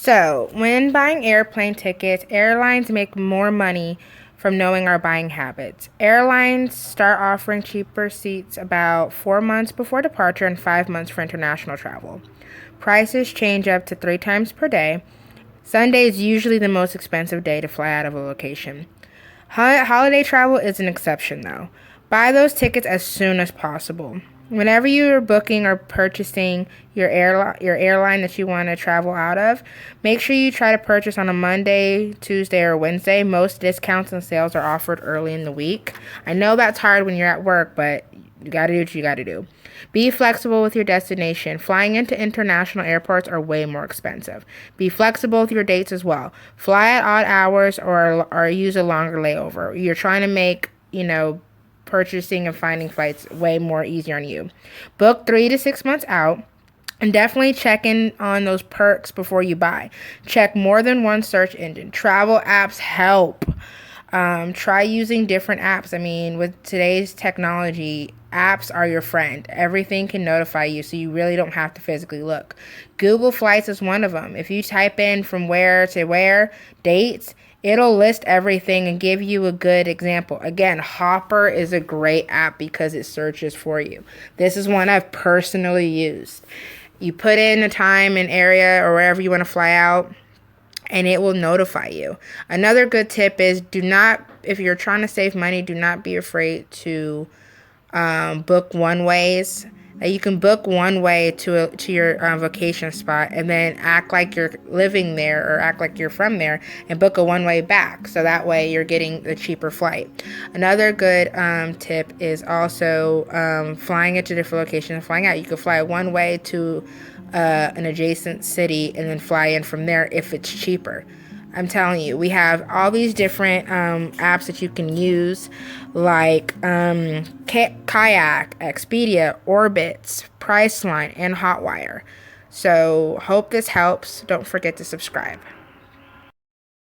So, when buying airplane tickets, airlines make more money from knowing our buying habits. Airlines start offering cheaper seats about 4 months before departure and 5 months for international travel. Prices change up to 3 times per day. Sunday is usually the most expensive day to fly out of a location. Holiday travel is an exception, though. Buy those tickets as soon as possible. Whenever you're booking or purchasing your airline that you want to travel out of, make sure you try to purchase on a Monday, Tuesday, or Wednesday. Most discounts and sales are offered early in the week. I know that's hard when you're at work, but you got to do what you got to do. Be flexible with your destination. Flying into international airports are way more expensive. Be flexible with your dates as well. Fly at odd hours or use a longer layover. You're trying to make, purchasing and finding flights way more easier on you. Book 3 to 6 months out. And definitely check in on those perks before you buy. Check more than one search engine. Travel apps help. Try using different apps. I mean, with today's technology, apps are your friend. Everything can notify you, so you really don't have to physically look. Google Flights is one of them. If you type in from where to where, dates, it'll list everything and give you a good example. Again, Hopper is a great app because it searches for you. This is one I've personally used. You put in a time and area or wherever you want to fly out, and it will notify you. Another good tip is if you're trying to save money, do not be afraid to book one ways. You can book one way to your vacation spot and then act like you're living there or act like you're from there and book a one way back. So that way you're getting the cheaper flight. Another good tip is also flying into different locations and flying out. You can fly one way to an adjacent city and then fly in from there if it's cheaper. I'm telling you, we have all these different apps that you can use, like Kayak, Expedia, Orbitz, Priceline, and Hotwire. So, hope this helps. Don't forget to subscribe.